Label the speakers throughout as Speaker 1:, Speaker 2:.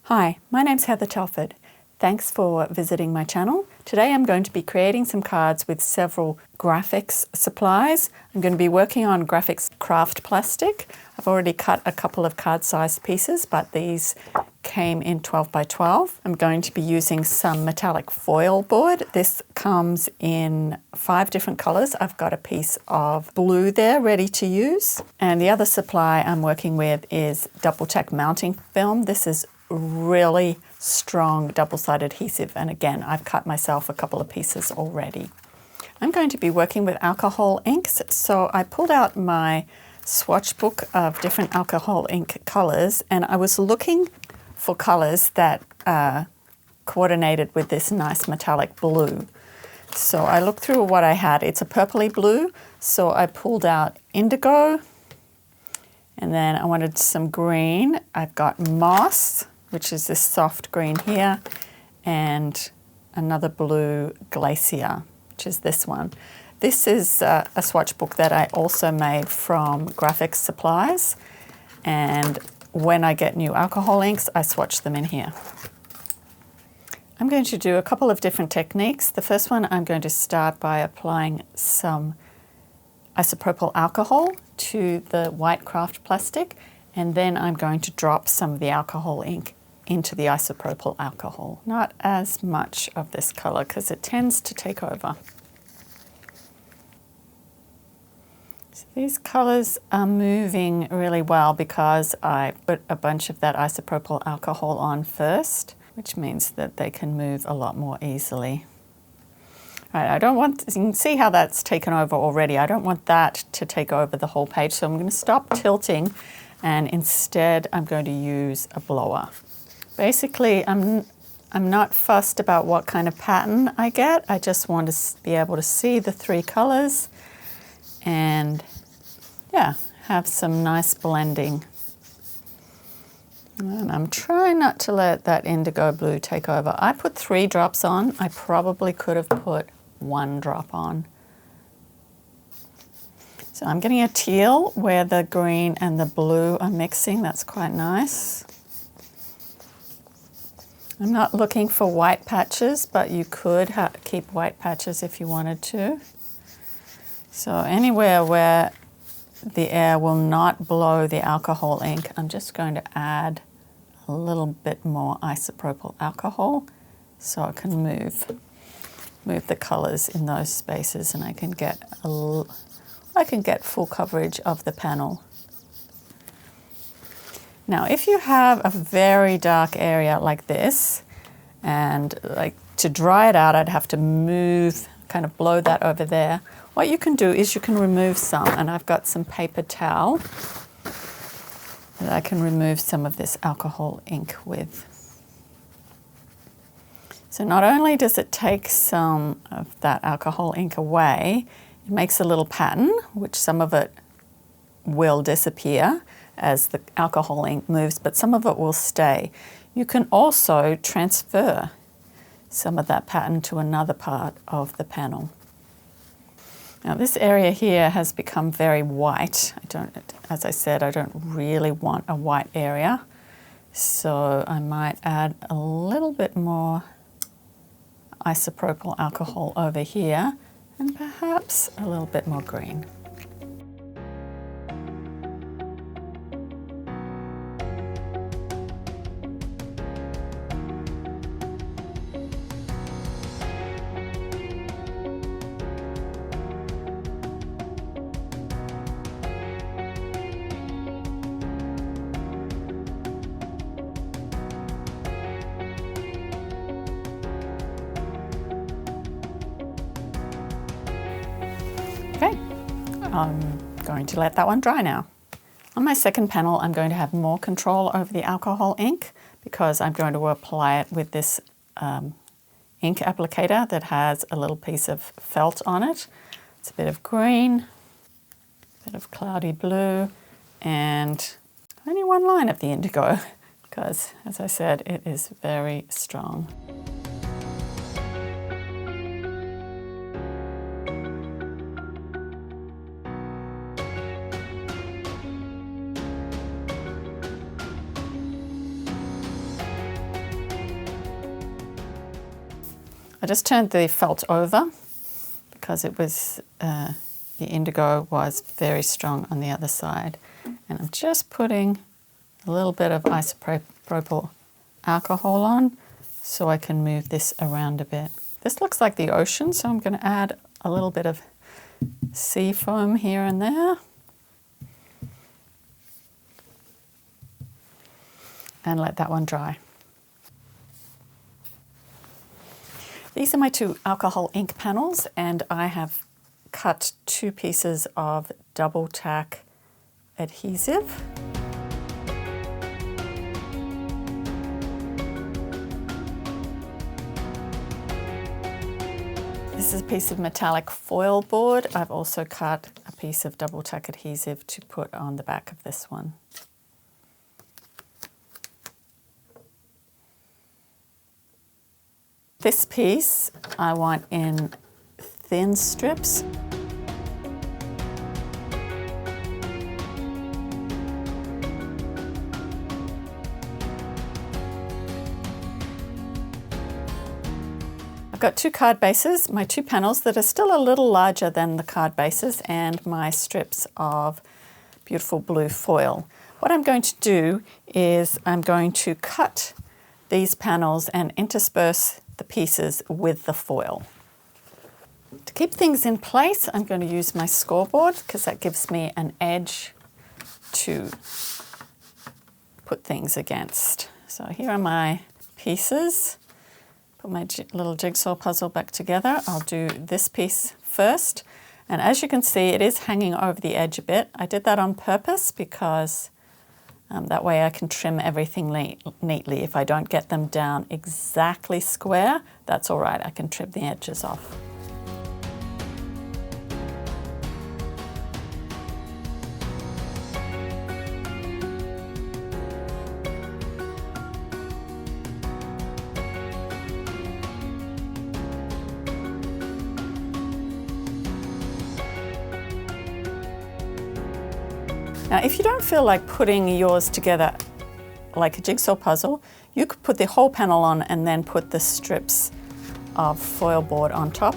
Speaker 1: Hi, my name's Heather Telford. Thanks for visiting my channel. Today I'm going to be creating some cards with several graphics supplies. I'm going to be working on Grafix craft plastic. I've already cut a couple of card-sized pieces, but these came in 12 by 12. I'm going to be using some metallic foil board. This comes in 5 different colors. I've got a piece of blue there ready to use. And the other supply I'm working with is double tack mounting film. This is really strong double-sided adhesive, and again I've cut myself a couple of pieces already. I'm going to be working with alcohol inks, so I pulled out my swatch book of different alcohol ink colors, and I was looking for colors that coordinated with this nice metallic blue. So I looked through what I had. It's a purpley blue, so I pulled out indigo, and then I wanted some green. I've got moss, which is this soft green here, and another blue glacier, which is this one. This is a swatch book that I also made from Grafix Supplies, and when I get new alcohol inks, I swatch them in here. I'm going to do a couple of different techniques. The first one, I'm going to start by applying some isopropyl alcohol to the white craft plastic, and then I'm going to drop some of the alcohol ink into the isopropyl alcohol. Not as much of this color because it tends to take over. So these colors are moving really well because I put a bunch of that isopropyl alcohol on first, which means that they can move a lot more easily. All right, you can see how that's taken over already. I don't want that to take over the whole page, so I'm going to stop tilting, and instead I'm going to use a blower. Basically, I'm not fussed about what kind of pattern I get. I just want to be able to see the 3 colors and, yeah, have some nice blending. And I'm trying not to let that indigo blue take over. I put 3 drops on. I probably could have put 1 drop on. So I'm getting a teal where the green and the blue are mixing. That's quite nice. I'm not looking for white patches, but you could keep white patches if you wanted to. So anywhere where the air will not blow the alcohol ink, I'm just going to add a little bit more isopropyl alcohol so I can move the colors in those spaces, and I can get full coverage of the panel. Now, if you have a very dark area like this, and like to dry it out, I'd have to move, kind of blow that over there. What you can do is you can remove some, and I've got some paper towel that I can remove some of this alcohol ink with. So not only does it take some of that alcohol ink away, it makes a little pattern, which some of it will disappear as the alcohol ink moves, but some of it will stay. You can also transfer some of that pattern to another part of the panel. Now this area here has become very white. As I said, I don't really want a white area, so I might add a little bit more isopropyl alcohol over here, and perhaps a little bit more green. Okay, I'm going to let that one dry now. On my second panel, I'm going to have more control over the alcohol ink because I'm going to apply it with this ink applicator that has a little piece of felt on it. It's a bit of green, a bit of cloudy blue, and only 1 line of the indigo because, as I said, it is very strong. I just turned the felt over because it was, the indigo was very strong on the other side. And I'm just putting a little bit of isopropyl alcohol on so I can move this around a bit. This looks like the ocean, so I'm going to add a little bit of sea foam here and there. And let that one dry. These are my two alcohol ink panels, and I have cut 2 pieces of double tack adhesive. This is a piece of metallic foil board. I've also cut a piece of double tack adhesive to put on the back of this one. This piece I want in thin strips. I've got 2 card bases, my 2 panels that are still a little larger than the card bases, and my strips of beautiful blue foil. What I'm going to do is I'm going to cut these panels and intersperse the pieces with the foil. To keep things in place, I'm going to use my scoreboard because that gives me an edge to put things against. So here are my pieces. Put my little jigsaw puzzle back together. I'll do this piece first. And as you can see, it is hanging over the edge a bit. I did that on purpose because that way I can trim everything neatly. If I don't get them down exactly square, that's all right. I can trim the edges off. Now, if you don't feel like putting yours together like a jigsaw puzzle, you could put the whole panel on and then put the strips of foil board on top.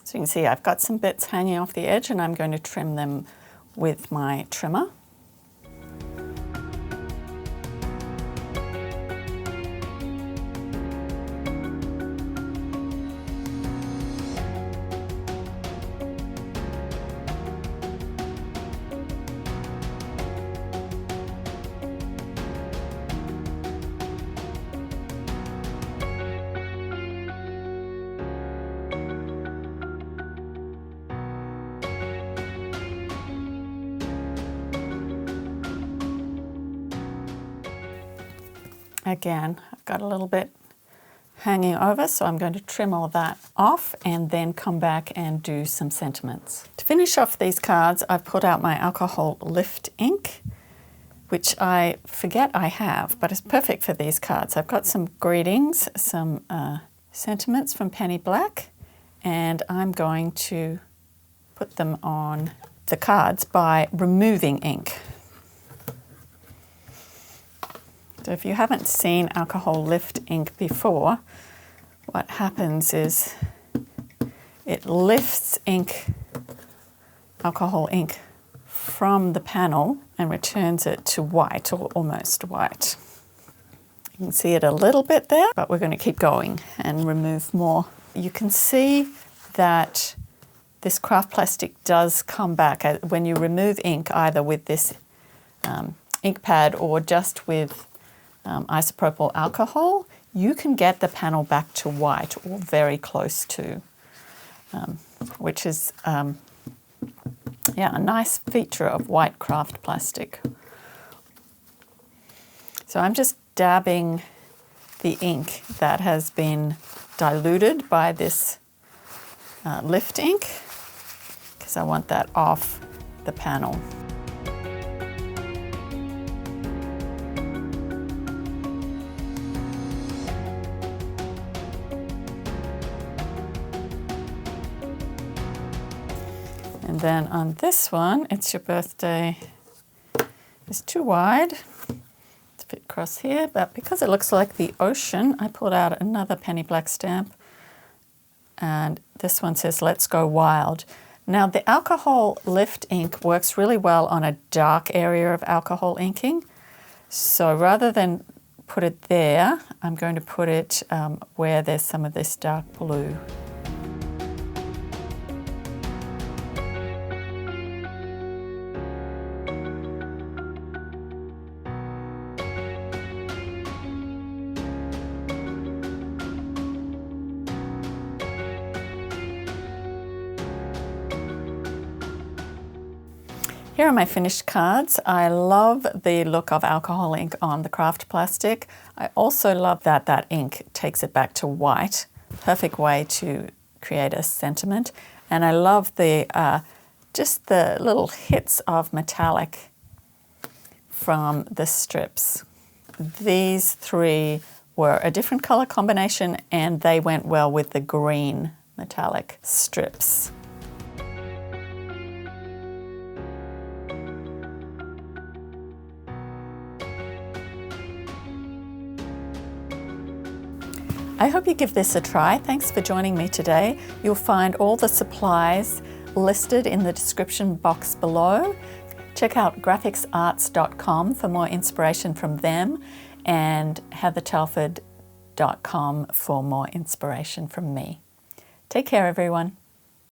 Speaker 1: So you can see I've got some bits hanging off the edge and I'm going to trim them with my trimmer. Again, I've got a little bit hanging over, so I'm going to trim all that off and then come back and do some sentiments. To finish off these cards, I've put out my alcohol lift ink, which I forget I have, but it's perfect for these cards. I've got some greetings, some sentiments from Penny Black, and I'm going to put them on the cards by removing ink. So if you haven't seen alcohol lift ink before, what happens is it lifts ink, alcohol ink, from the panel and returns it to white or almost white. You can see it a little bit there, but we're going to keep going and remove more. You can see that this craft plastic does come back when you remove ink, either with this ink pad or just with isopropyl alcohol. You can get the panel back to white or very close to, which is a nice feature of white craft plastic. So I'm just dabbing the ink that has been diluted by this lift ink, because I want that off the panel. And then on this one, it's your birthday. It's too wide to fit across here, but because it looks like the ocean, I pulled out another penny black stamp. And this one says, "Let's go wild." Now the alcohol lift ink works really well on a dark area of alcohol inking. So rather than put it there, I'm going to put it where there's some of this dark blue. Here are my finished cards. I love the look of alcohol ink on the craft plastic. I also love that that ink takes it back to white. Perfect way to create a sentiment. And I love the just the little hits of metallic from the strips. These three were a different color combination and they went well with the green metallic strips. I hope you give this a try. Thanks for joining me today. You'll find all the supplies listed in the description box below. Check out grafixarts.com for more inspiration from them and heathertelford.com for more inspiration from me. Take care, everyone.